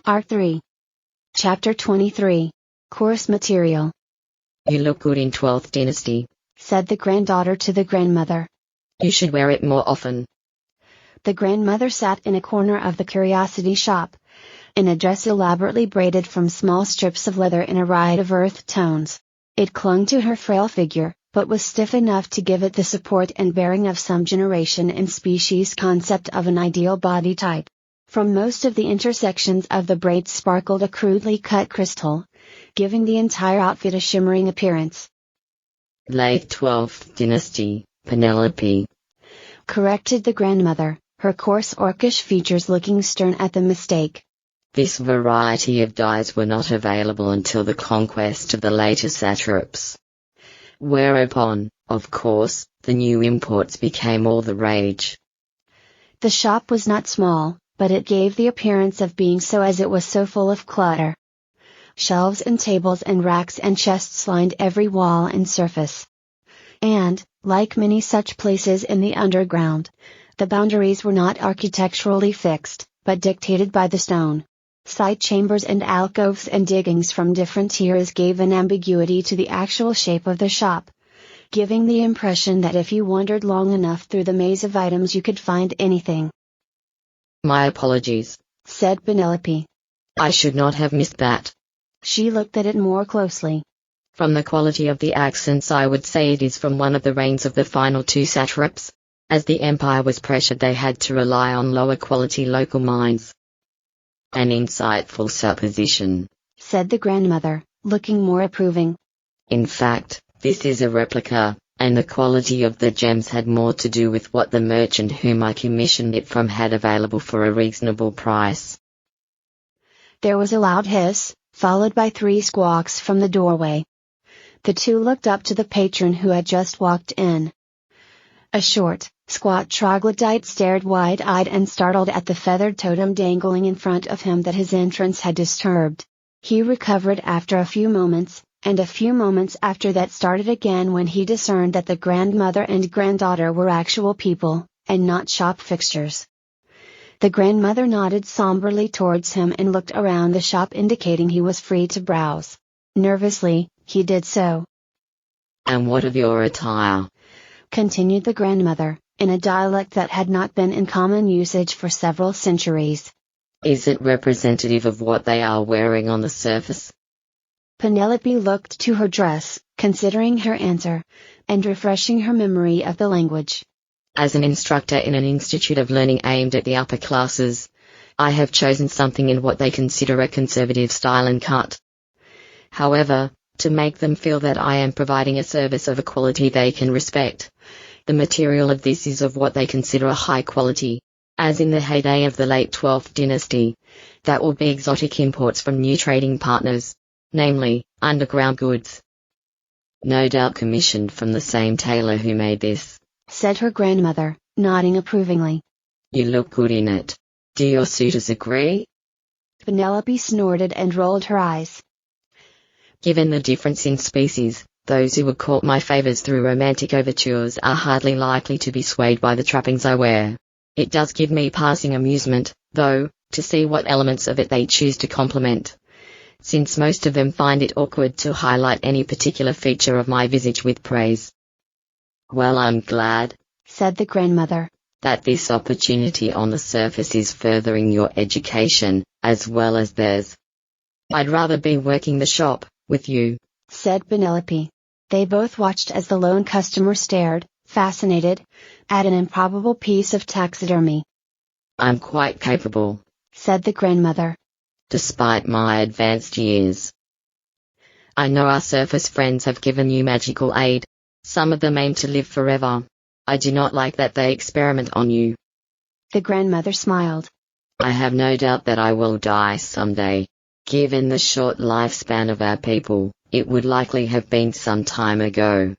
R3. Chapter 23. Course Material. You look good in 12th Dynasty, said the granddaughter to the grandmother. You should wear it more often. The grandmother sat in a corner of the curiosity shop, in a dress elaborately braided from small strips of leather in a riot of earth tones. It clung to her frail figure, but was stiff enough to give it the support and bearing of some generation and species concept of an ideal body type. From most of the intersections of the braids sparkled a crudely cut crystal, giving the entire outfit a shimmering appearance. Late 12th Dynasty, Penelope, corrected the grandmother, her coarse orcish features looking stern at the mistake. This variety of dyes were not available until the conquest of the later satraps. Whereupon, of course, the new imports became all the rage. The shop was not small, but it gave the appearance of being so as it was so full of clutter. Shelves and tables and racks and chests lined every wall and surface. And, like many such places in the underground, the boundaries were not architecturally fixed, but dictated by the stone. Side chambers and alcoves and diggings from different tiers gave an ambiguity to the actual shape of the shop, giving the impression that if you wandered long enough through the maze of items you could find anything. My apologies, said Penelope. I should not have missed that. She looked at it more closely. From the quality of the accents I would say it is from one of the reigns of the final two satraps. As the empire was pressured they had to rely on lower quality local mines. An insightful supposition, said the grandmother, looking more approving. In fact, this is a replica, and the quality of the gems had more to do with what the merchant whom I commissioned it from had available for a reasonable price. There was a loud hiss, followed by 3 squawks from the doorway. The two looked up to the patron who had just walked in. A short, squat troglodyte stared wide-eyed and startled at the feathered totem dangling in front of him that his entrance had disturbed. He recovered after a few moments, and a few moments after that started again when he discerned that the grandmother and granddaughter were actual people, and not shop fixtures. The grandmother nodded somberly towards him and looked around the shop indicating he was free to browse. Nervously, he did so. And what of your attire? Continued the grandmother, in a dialect that had not been in common usage for several centuries. Is it representative of what they are wearing on the surface? Penelope looked to her dress, considering her answer, and refreshing her memory of the language. As an instructor in an institute of learning aimed at the upper classes, I have chosen something in what they consider a conservative style and cut. However, to make them feel that I am providing a service of a quality they can respect, the material of this is of what they consider a high quality, as in the heyday of the late 12th Dynasty, that will be exotic imports from new trading partners, namely, underground goods. No doubt commissioned from the same tailor who made this, said her grandmother, nodding approvingly. You look good in it. Do your suitors agree? Penelope snorted and rolled her eyes. Given the difference in species, those who would court my favors through romantic overtures are hardly likely to be swayed by the trappings I wear. It does give me passing amusement, though, to see what elements of it they choose to compliment, since most of them find it awkward to highlight any particular feature of my visage with praise. Well, I'm glad, said the grandmother, that this opportunity on the surface is furthering your education, as well as theirs. I'd rather be working the shop, with you, said Penelope. They both watched as the lone customer stared, fascinated, at an improbable piece of taxidermy. I'm quite capable, said the grandmother, despite my advanced years. I know our surface friends have given you magical aid. Some of them aim to live forever. I do not like that they experiment on you. The grandmother smiled. I have no doubt that I will die someday. Given the short lifespan of our people, it would likely have been some time ago.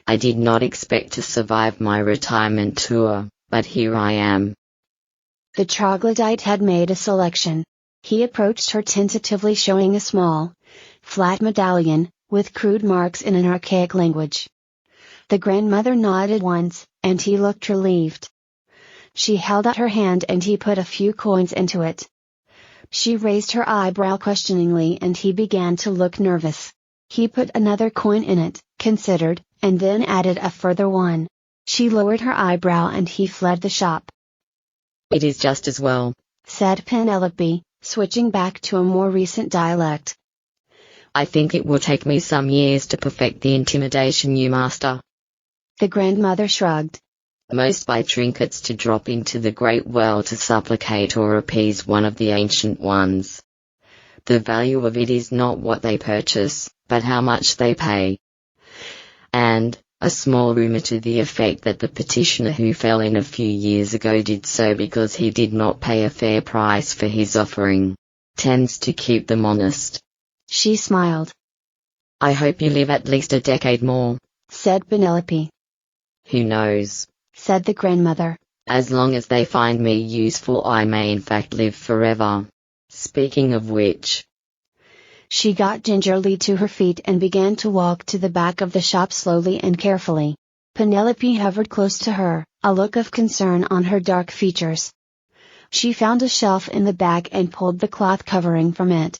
I did not expect to survive my retirement tour, but here I am. The troglodyte had made a selection. He approached her tentatively, showing a small, flat medallion, with crude marks in an archaic language. The grandmother nodded once, and he looked relieved. She held out her hand and he put a few coins into it. She raised her eyebrow questioningly and he began to look nervous. He put another coin in it, considered, and then added a further one. She lowered her eyebrow and he fled the shop. It is just as well, said Penelope, switching back to a more recent dialect. I think it will take me some years to perfect the intimidation you master. The grandmother shrugged. Most buy trinkets to drop into the great well to supplicate or appease one of the ancient ones. The value of it is not what they purchase, but how much they pay. And, a small rumor to the effect that the petitioner who fell in a few years ago did so because he did not pay a fair price for his offering, tends to keep them honest. She smiled. I hope you live at least a decade more, said Penelope. Who knows, said the grandmother. As long as they find me useful, I may in fact live forever. Speaking of which, she got gingerly to her feet and began to walk to the back of the shop slowly and carefully. Penelope hovered close to her, a look of concern on her dark features. She found a shelf in the back and pulled the cloth covering from it.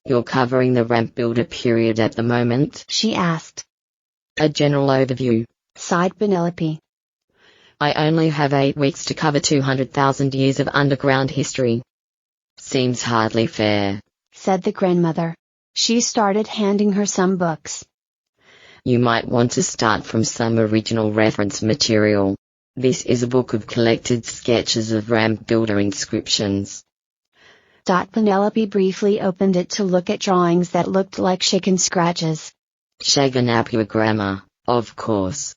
You're covering the ramp builder period at the moment? She asked. A general overview, sighed Penelope. I only have 8 weeks to cover 200,000 years of underground history. Seems hardly fair, said the grandmother. She started handing her some books. You might want to start from some original reference material. This is a book of collected sketches of ramp builder inscriptions. Penelope briefly opened it to look at drawings that looked like chicken scratches. Shaganapua grammar, of course.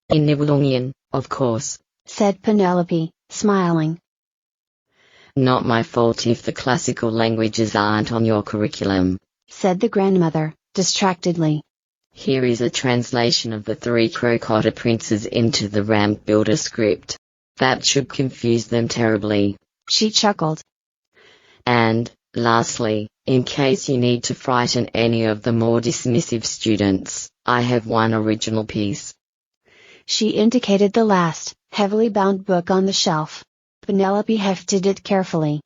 In Nibelungian, of course, said Penelope, smiling. Not my fault if the classical languages aren't on your curriculum, said the grandmother, distractedly. Here is a translation of the 3 Crocodile princes into the ramp builder script. That should confuse them terribly. She chuckled. And, lastly, in case you need to frighten any of the more dismissive students, I have one original piece. She indicated the last, heavily bound book on the shelf. Penelope hefted it carefully.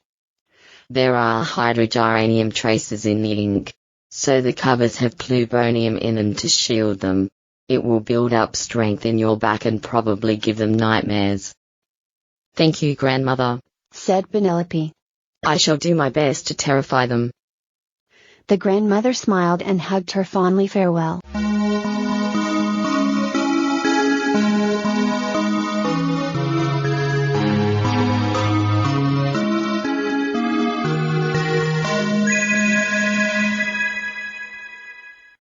There are hydrogeranium traces in the ink, so the covers have plutonium in them to shield them. It will build up strength in your back and probably give them nightmares. Thank you, grandmother, said Penelope. I shall do my best to terrify them. The grandmother smiled and hugged her fondly farewell.